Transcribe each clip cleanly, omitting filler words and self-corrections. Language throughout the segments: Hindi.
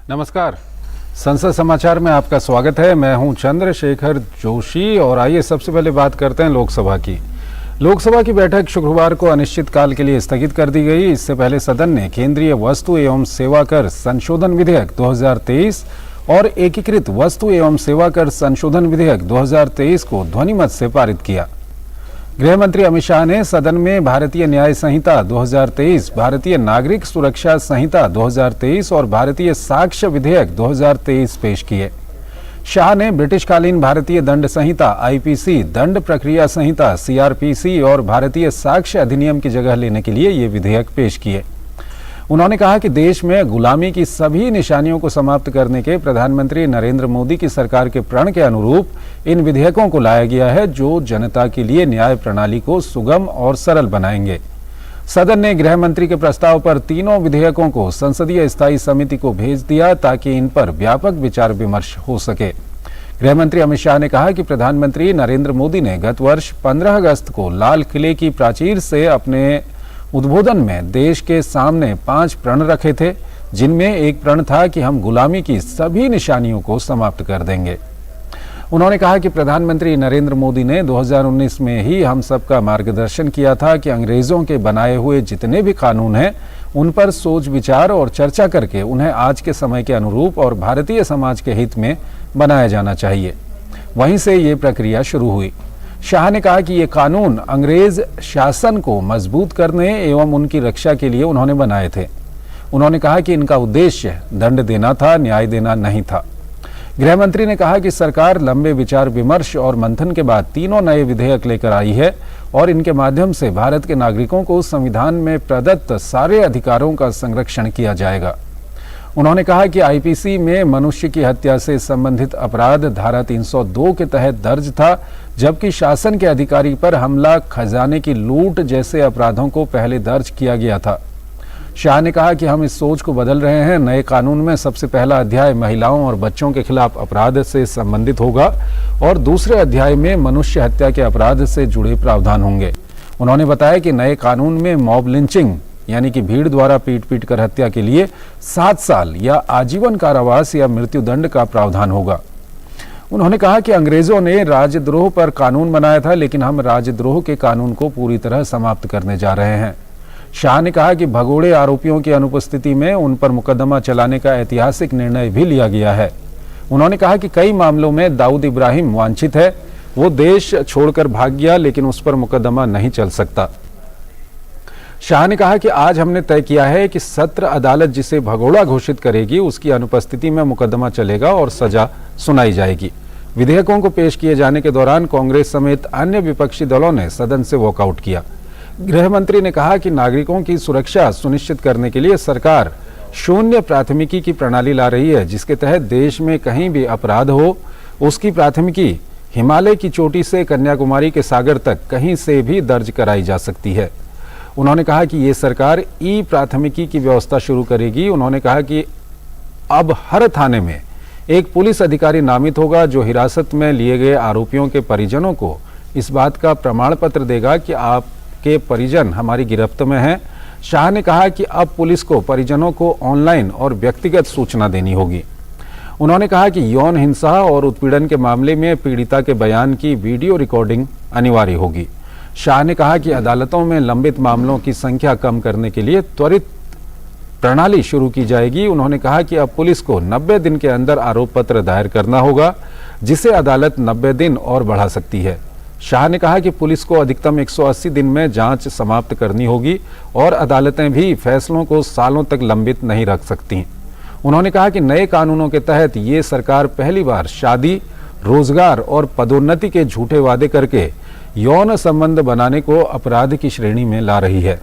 नमस्कार, संसद समाचार में आपका स्वागत है। मैं हूं चंद्रशेखर जोशी और आइए सबसे पहले बात करते हैं लोकसभा की। लोकसभा की बैठक शुक्रवार को अनिश्चितकाल के लिए स्थगित कर दी गई। इससे पहले सदन ने केंद्रीय वस्तु एवं सेवा कर संशोधन विधेयक 2023 और एकीकृत वस्तु एवं सेवा कर संशोधन विधेयक 2023 को ध्वनिमत से पारित किया। गृह मंत्री अमित शाह ने सदन में भारतीय न्याय संहिता 2023, भारतीय नागरिक सुरक्षा संहिता 2023 और भारतीय साक्ष्य विधेयक 2023 पेश किए। शाह ने ब्रिटिशकालीन भारतीय दंड संहिता आईपीसी, दंड प्रक्रिया संहिता सीआरपीसी और भारतीय साक्ष्य अधिनियम की जगह लेने के लिए ये विधेयक पेश किए। उन्होंने कहा कि देश में गुलामी की सभी निशानियों को समाप्त करने के प्रधानमंत्री नरेंद्र मोदी की सरकार के प्रण के अनुरूप इन विधेयकों को लाया गया है, जो जनता के लिए न्याय प्रणाली को सुगम और सरल बनाएंगे। सदन ने गृह मंत्री के प्रस्ताव पर तीनों विधेयकों को संसदीय स्थायी समिति को भेज दिया ताकि इन पर व्यापक विचार विमर्श हो सके। गृह मंत्री अमित शाह ने कहा कि प्रधानमंत्री नरेंद्र मोदी ने गत वर्ष 15 अगस्त को लाल किले की प्राचीर से अपने उद्बोधन में देश के सामने 5 प्रण रखे थे, जिनमें एक प्रण था कि हम गुलामी की सभी निशानियों को समाप्त कर देंगे। उन्होंने कहा कि प्रधानमंत्री नरेंद्र मोदी ने 2019 में ही हम सबका मार्गदर्शन किया था कि अंग्रेजों के बनाए हुए जितने भी कानून हैं उन पर सोच विचार और चर्चा करके उन्हें आज के समय के अनुरूप और भारतीय समाज के हित में बनाया जाना चाहिए। वहीं से ये प्रक्रिया शुरू हुई। शाह ने कहा कि ये कानून अंग्रेज शासन को मजबूत करने एवं उनकी रक्षा के लिए उन्होंने बनाए थे। उन्होंने कहा कि इनका उद्देश्य दंड देना था, न्याय देना नहीं था। गृह मंत्री ने कहा कि सरकार लंबे विचार विमर्श और मंथन के बाद तीनों नए विधेयक लेकर आई है और इनके माध्यम से भारत के नागरिकों को संविधान में प्रदत्त सारे अधिकारों का संरक्षण किया जाएगा। उन्होंने कहा कि आईपीसी में मनुष्य की हत्या से संबंधित अपराध धारा 302 के तहत दर्ज था, जबकि शासन के अधिकारी पर हमला, खजाने की लूट जैसे अपराधों को पहले दर्ज किया गया था। शाह ने कहा कि हम इस सोच को बदल रहे हैं। नए कानून में सबसे पहला अध्याय महिलाओं और बच्चों के खिलाफ अपराध से संबंधित होगा और दूसरे अध्याय में मनुष्य हत्या के अपराध से जुड़े प्रावधान होंगे। उन्होंने बताया कि नए कानून में मॉब लिंचिंग यानी कि भीड़ द्वारा पीट कर हत्या के लिए 7 साल या आजीवन कारावास या मृत्युदंड का प्रावधान होगा। उन्होंने कहा कि अंग्रेजों ने राजद्रोह पर कानून बनाया था, लेकिन हम राजद्रोह के कानून को पूरी तरह समाप्त करने जा रहे हैं। शाह ने कहा कि भगोड़े आरोपियों की अनुपस्थिति में उन पर मुकदमा चलाने का ऐतिहासिक निर्णय भी लिया गया है। उन्होंने कहा कि कई मामलों में दाऊद इब्राहिम वांछित है, वो देश छोड़कर भाग गया, लेकिन उस पर मुकदमा नहीं चल सकता। शाह ने कहा कि आज हमने तय किया है कि सत्र अदालत जिसे भगोड़ा घोषित करेगी उसकी अनुपस्थिति में मुकदमा चलेगा और सजा सुनाई जाएगी। विधेयकों को पेश किए जाने के दौरान कांग्रेस समेत अन्य विपक्षी दलों ने सदन से वॉकआउट किया। गृह मंत्री ने कहा कि नागरिकों की सुरक्षा सुनिश्चित करने के लिए सरकार शून्य प्राथमिकी की प्रणाली ला रही है, जिसके तहत देश में कहीं भी अपराध हो उसकी प्राथमिकी हिमालय की चोटी से कन्याकुमारी के सागर तक कहीं से भी दर्ज कराई जा सकती है। उन्होंने कहा कि ये सरकार ई प्राथमिकी की व्यवस्था शुरू करेगी। उन्होंने कहा कि अब हर थाने में एक पुलिस अधिकारी नामित होगा जो हिरासत में लिए गए आरोपियों के परिजनों को इस बात का प्रमाण पत्र देगा कि आपके परिजन हमारी गिरफ्त में हैं। शाह ने कहा कि अब पुलिस को परिजनों को ऑनलाइन और व्यक्तिगत सूचना देनी होगी। उन्होंने कहा कि यौन हिंसा और उत्पीड़न के मामले में पीड़िता के बयान की वीडियो रिकॉर्डिंग अनिवार्य होगी। शाह ने कहा कि अदालतों में लंबित मामलों की संख्या कम करने के लिए त्वरित प्रणाली शुरू की जाएगी। उन्होंने कहा कि अब पुलिस को 90 दिन के अंदर आरोप पत्र दायर करना होगा, जिसे अदालत 90 दिन और बढ़ा सकती है। शाह ने कहा कि पुलिस को अधिकतम 180 दिन में जांच समाप्त करनी होगी और अदालतें भी फैसलों को सालों तक लंबित नहीं रख सकती। उन्होंने कहा कि नए कानूनों के तहत ये सरकार पहली बार शादी, रोजगार और पदोन्नति के झूठे वादे करके यौन संबंध बनाने को अपराध की श्रेणी में ला रही है।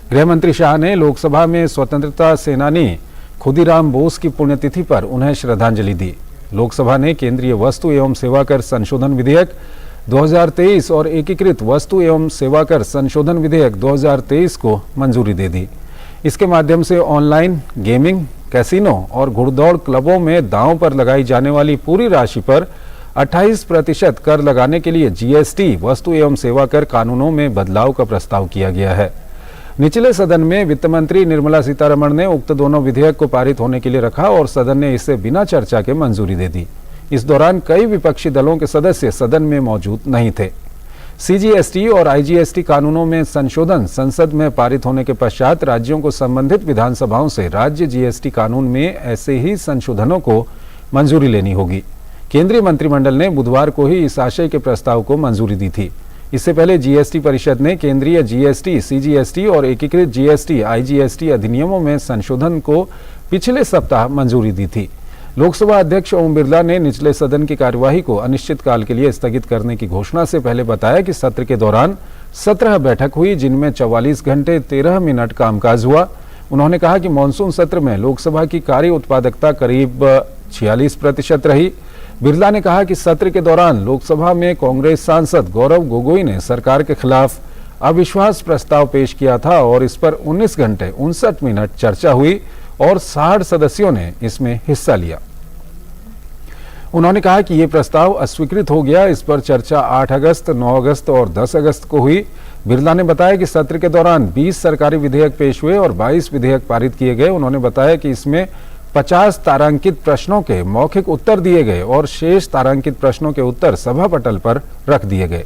गृह मंत्री शाह ने लोकसभा में स्वतंत्रता सेनानी खुदीराम बोस की पुण्यतिथि पर उन्हें श्रद्धांजलि दी। लोकसभा ने केंद्रीय वस्तु एवं सेवा कर संशोधन विधेयक 2023 और एकीकृत वस्तु एवं सेवा कर संशोधन विधेयक 2023 को मंजूरी दे दी। इसके माध्यम से ऑनलाइन गेमिंग, कैसीनो और घुड़दौड़ क्लबों में दांव पर लगाई जाने वाली पूरी राशि पर 28% कर लगाने के लिए जीएसटी वस्तु एवं सेवा कर कानूनों में बदलाव का प्रस्ताव किया गया है। निचले सदन में वित्त मंत्री निर्मला सीतारमण ने उक्त दोनों विधेयक को पारित होने के लिए रखा और सदन ने इसे बिना चर्चा के मंजूरी दे दी। इस दौरान कई विपक्षी दलों के सदस्य सदन में मौजूद नहीं थे। सीजीएसटी और आईजीएसटी कानूनों में संशोधन संसद में पारित होने के पश्चात राज्यों को संबंधित विधानसभाओं से राज्य जीएसटी कानून में ऐसे ही संशोधनों को मंजूरी लेनी होगी। केंद्रीय मंत्रिमंडल ने बुधवार को ही इस आशय के प्रस्ताव को मंजूरी दी थी। इससे पहले जीएसटी परिषद ने केंद्रीय जीएसटी, सीजीएसटी और एकीकृत जीएसटी, आईजीएसटी अधिनियमों में संशोधन को पिछले सप्ताह मंजूरी दी थी। लोकसभा अध्यक्ष ओम बिरला ने निचले सदन की कार्यवाही को अनिश्चितकाल के लिए स्थगित करने की घोषणा से पहले बताया कि सत्र के दौरान 17 बैठक हुई, जिनमें 44 घंटे 13 मिनट कामकाज हुआ। उन्होंने कहा कि मानसून सत्र में लोकसभा की कार्य उत्पादकता करीब 46% रही। बिरला ने कहा कि सत्र के दौरान लोकसभा में कांग्रेस सांसद गौरव गोगोई ने सरकार के खिलाफ अविश्वास प्रस्ताव पेश किया था और इस पर 19 घंटे 59 मिनट चर्चा हुई और 60 सदस्यों ने इसमें हिस्सा लिया। उन्होंने कहा कि ये प्रस्ताव अस्वीकृत हो गया। इस पर चर्चा 8 अगस्त, 9 अगस्त और 10 अगस्त को हुई। बिरला ने बताया कि सत्र के दौरान 20 सरकारी विधेयक पेश हुए और 22 विधेयक पारित किए गए। उन्होंने बताया कि इसमें 50 तारांकित प्रश्नों के मौखिक उत्तर दिए गए और शेष तारांकित प्रश्नों के उत्तर सभा पटल पर रख दिए गए।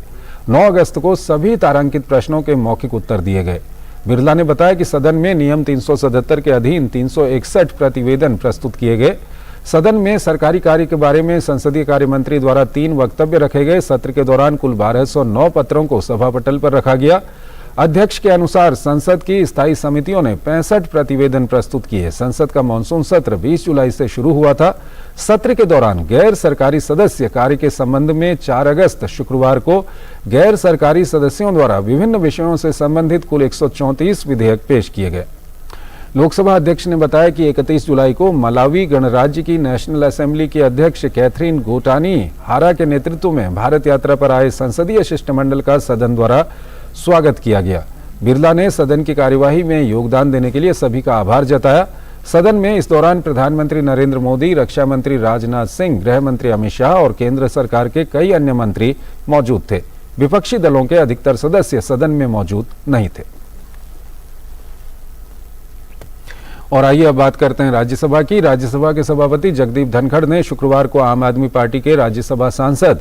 9 अगस्त को सभी तारांकित प्रश्नों के मौखिक उत्तर दिए गए। बिरला ने बताया कि सदन में नियम 377 के अधीन 361 प्रतिवेदन प्रस्तुत किए गए। सदन में सरकारी कार्य के बारे में संसदीय कार्य मंत्री द्वारा 3 वक्तव्य रखे गए। सत्र के दौरान कुल 1209 पत्रों को सभा पटल पर रखा गया। अध्यक्ष के अनुसार संसद की स्थायी समितियों ने 65 प्रतिवेदन प्रस्तुत किए। संसद का मानसून सत्र 20 जुलाई से शुरू हुआ था। सत्र के दौरान गैर सरकारी सदस्य कार्य के संबंध में 4 अगस्त शुक्रवार को गैर सरकारी सदस्यों द्वारा विभिन्न विषयों से संबंधित कुल 134 विधेयक पेश किए गए। लोकसभा अध्यक्ष ने बताया कि 31 जुलाई को मलावी गणराज्य की नेशनल असेंबली की अध्यक्ष कैथरीन गोटानी हारा के नेतृत्व में भारत यात्रा पर आए संसदीय शिष्टमंडल का सदन द्वारा स्वागत किया गया। बिरला ने सदन की कार्यवाही में योगदान देने के लिए सभी का आभार जताया। सदन में इस दौरान प्रधानमंत्री नरेंद्र मोदी, रक्षा मंत्री राजनाथ सिंह, गृह मंत्री अमित शाह और केंद्र सरकार के कई अन्य मंत्री मौजूद थे। विपक्षी दलों के अधिकतर सदस्य सदन में मौजूद नहीं थे। और आइए अब बात करते हैं राज्यसभा की। राज्यसभा के सभापति जगदीप धनखड़ ने शुक्रवार को आम आदमी पार्टी के राज्यसभा सांसद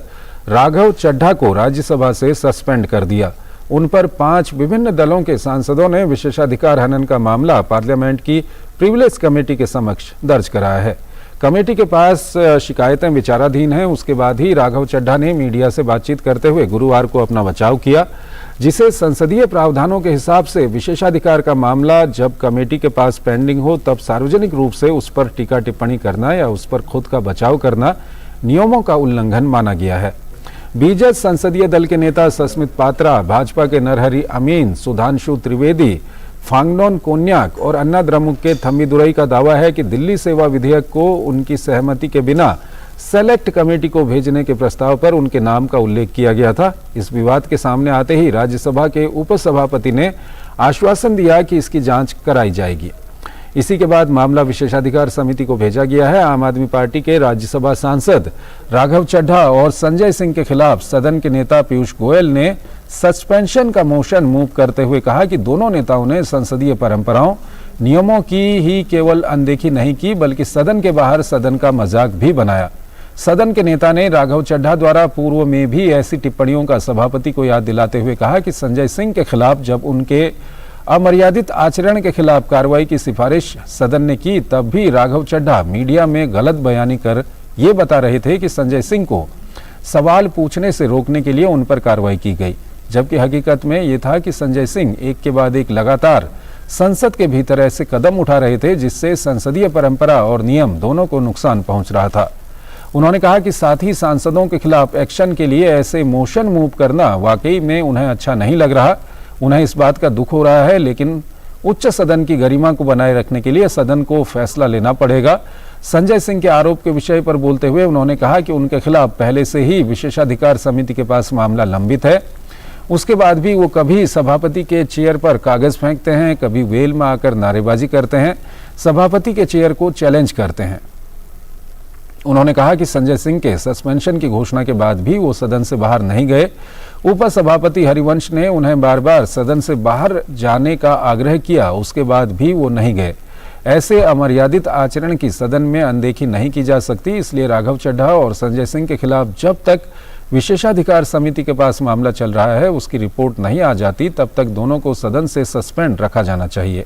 राघव चड्ढा को राज्यसभा से सस्पेंड कर दिया। उन पर 5 विभिन्न दलों के सांसदों ने विशेषाधिकार हनन का मामला पार्लियामेंट की प्रिविलेज कमेटी के समक्ष दर्ज कराया है। कमेटी के पास शिकायतें विचाराधीन हैं। उसके बाद ही राघव चड्ढा ने मीडिया से बातचीत करते हुए गुरुवार को अपना बचाव किया, जिसे संसदीय प्रावधानों के हिसाब से विशेषाधिकार का मामला जब कमेटी के पास पेंडिंग हो तब सार्वजनिक रूप से उस पर टीका टिप्पणी करना या उस पर खुद का बचाव करना नियमों का उल्लंघन माना गया है। बीजेपी संसदीय दल के नेता सस्मित पात्रा, भाजपा के नरहरि अमीन, सुधांशु त्रिवेदी, फांगनोन कोन्याक और अन्ना द्रमुक के थम्बीदुरई का दावा है कि दिल्ली सेवा विधेयक को उनकी सहमति के बिना सेलेक्ट कमेटी को भेजने के प्रस्ताव पर उनके नाम का उल्लेख किया गया था। इस विवाद के सामने आते ही राज्यसभा के उपसभापति ने आश्वासन दिया कि इसकी जांच कराई जाएगी। इसी के बाद मामला विशेषाधिकार समिति को भेजा गया है। आम आदमी पार्टी के राज्यसभा सांसद राघव चड्ढा और संजय सिंह के खिलाफ सदन के नेता पीयूष गोयल ने सस्पेंशन का मोशन मूव करते हुए कहा कि दोनों नेताओं ने संसदीय परंपराओं, नियमों की ही केवल अनदेखी नहीं की बल्कि सदन के बाहर सदन का मजाक भी बनाया। सदन के नेता ने राघव चड्ढा द्वारा पूर्व में भी ऐसी टिप्पणियों का सभापति को याद दिलाते हुए कहा कि संजय सिंह के खिलाफ जब उनके अमर्यादित आचरण के खिलाफ कार्रवाई की सिफारिश सदन ने की तब भी राघव चड्ढा मीडिया में गलत बयानी कर ये बता रहे थे कि संजय सिंह को सवाल पूछने से रोकने के लिए उन पर कार्रवाई की गई, जबकि हकीकत में ये था कि संजय सिंह एक के बाद एक लगातार संसद के भीतर ऐसे कदम उठा रहे थे जिससे संसदीय परंपरा और नियम दोनों को नुकसान पहुंच रहा था। उन्होंने कहा कि साथ ही सांसदों के खिलाफ एक्शन के लिए ऐसे मोशन मूव करना वाकई में उन्हें अच्छा नहीं लग रहा। उन्हें इस बात का दुख हो रहा है, लेकिन उच्च सदन की गरिमा को बनाए रखने के लिए सदन को फैसला लेना पड़ेगा। संजय सिंह के आरोप के विषय पर बोलते हुए उन्होंने कहा कि उनके खिलाफ पहले से ही विशेषाधिकार समिति के पास मामला लंबित है। उसके बाद भी वो कभी सभापति के चेयर पर कागज फेंकते हैं, कभी वेल में आकर नारेबाजी करते हैं, सभापति के चेयर को चैलेंज करते हैं। उन्होंने कहा कि संजय सिंह के सस्पेंशन की घोषणा के बाद भी वो सदन से बाहर नहीं गए। उपसभापति हरिवंश ने उन्हें बार बार सदन से बाहर जाने का आग्रह किया, उसके बाद भी वो नहीं गए। ऐसे अमर्यादित आचरण की सदन में अनदेखी नहीं की जा सकती, इसलिए राघव चड्ढा और संजय सिंह के खिलाफ जब तक विशेषाधिकार समिति के पास मामला चल रहा है, उसकी रिपोर्ट नहीं आ जाती, तब तक दोनों को सदन से सस्पेंड रखा जाना चाहिए।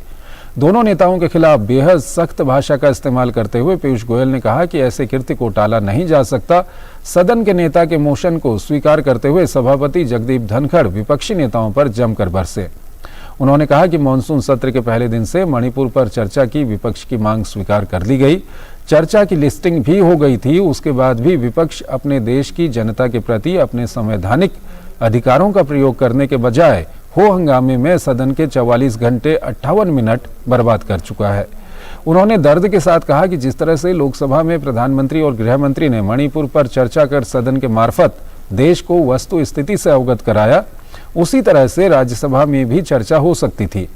दोनों नेताओं के खिलाफ बेहद सख्त भाषा का इस्तेमाल करते हुए पीयूष गोयल ने कहा कि ऐसे कृत्य को टाला नहीं जा सकता। सदन के नेता के मोशन को स्वीकार करते हुए सभापति जगदीप धनखड़ विपक्षी नेताओं पर जमकर बरसे। उन्होंने कहा कि मानसून सत्र के पहले दिन से मणिपुर पर चर्चा की विपक्ष की मांग स्वीकार कर ली गई। चर्चा की लिस्टिंग भी हो गई थी, उसके बाद भी विपक्ष अपने देश की जनता के प्रति अपने संवैधानिक अधिकारों का प्रयोग करने के बजाय हो हंगामे में सदन के 44 घंटे 58 मिनट बर्बाद कर चुका है। उन्होंने दर्द के साथ कहा कि जिस तरह से लोकसभा में प्रधानमंत्री और गृह मंत्री ने मणिपुर पर चर्चा कर सदन के मार्फत देश को वस्तु स्थिति से अवगत कराया, उसी तरह से राज्यसभा में भी चर्चा हो सकती थी।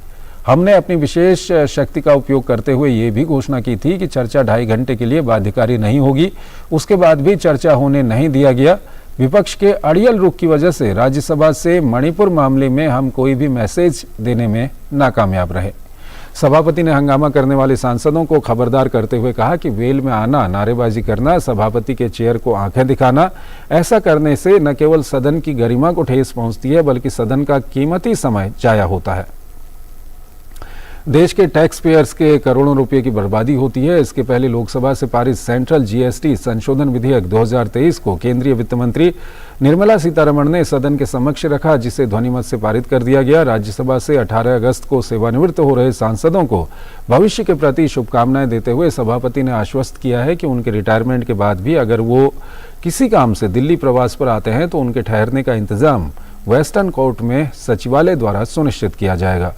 हमने अपनी विशेष शक्ति का उपयोग करते हुए ये भी घोषणा की थी कि चर्चा 2.5 घंटे के लिए बाध्यकारी नहीं होगी, उसके बाद भी चर्चा होने नहीं दिया गया। विपक्ष के अड़ियल रुख की वजह से राज्यसभा से मणिपुर मामले में हम कोई भी मैसेज देने में नाकामयाब रहे। सभापति ने हंगामा करने वाले सांसदों को खबरदार करते हुए कहा कि वेल में आना, नारेबाजी करना, सभापति के चेयर को आंखें दिखाना, ऐसा करने से न केवल सदन की गरिमा को ठेस पहुंचती है बल्कि सदन का कीमती समय जाया होता है। देश के टैक्स पेयर्स के करोड़ों रुपए की बर्बादी होती है। इसके पहले लोकसभा से पारित सेंट्रल जीएसटी संशोधन विधेयक 2023 को केंद्रीय वित्त मंत्री निर्मला सीतारमण ने सदन के समक्ष रखा, जिसे ध्वनिमत से पारित कर दिया गया। राज्यसभा से 18 अगस्त को सेवानिवृत्त हो रहे सांसदों को भविष्य के प्रति शुभकामनाएं देते हुए सभापति ने आश्वस्त किया है कि उनके रिटायरमेंट के बाद भी अगर वो किसी काम से दिल्ली प्रवास पर आते हैं तो उनके ठहरने का इंतजाम वेस्टर्न कोर्ट में सचिवालय द्वारा सुनिश्चित किया जाएगा।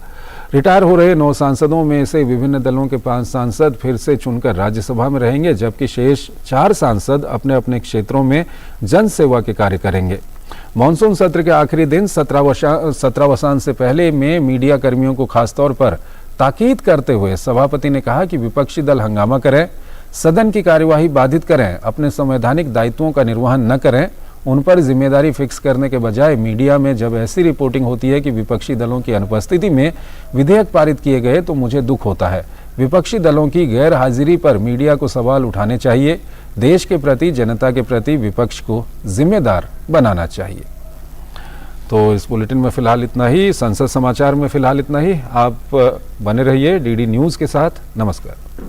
रिटायर हो रहे 9 सांसदों में से विभिन्न दलों के 5 सांसद फिर से चुनकर राज्यसभा में रहेंगे, जबकि शेष 4 सांसद अपने अपने क्षेत्रों में जन सेवा के कार्य करेंगे। मानसून सत्र के आखिरी दिन सत्रावसान से पहले में मीडिया कर्मियों को खासतौर पर ताकीद करते हुए सभापति ने कहा कि विपक्षी दल हंगामा करें, सदन की कार्यवाही बाधित करें, अपने संवैधानिक दायित्वों का निर्वहन न करें। उन पर जिम्मेदारी फिक्स करने के बजाय मीडिया में जब ऐसी रिपोर्टिंग होती है कि विपक्षी दलों की अनुपस्थिति में विधेयक पारित किए गए तो मुझे दुख होता है। विपक्षी दलों की गैर हाजिरी पर मीडिया को सवाल उठाने चाहिए। देश के प्रति, जनता के प्रति विपक्ष को जिम्मेदार बनाना चाहिए। तो इस बुलेटिन में फिलहाल इतना ही। संसद समाचार में फिलहाल इतना ही। आप बने रहिए डीडी न्यूज़ के साथ। नमस्कार।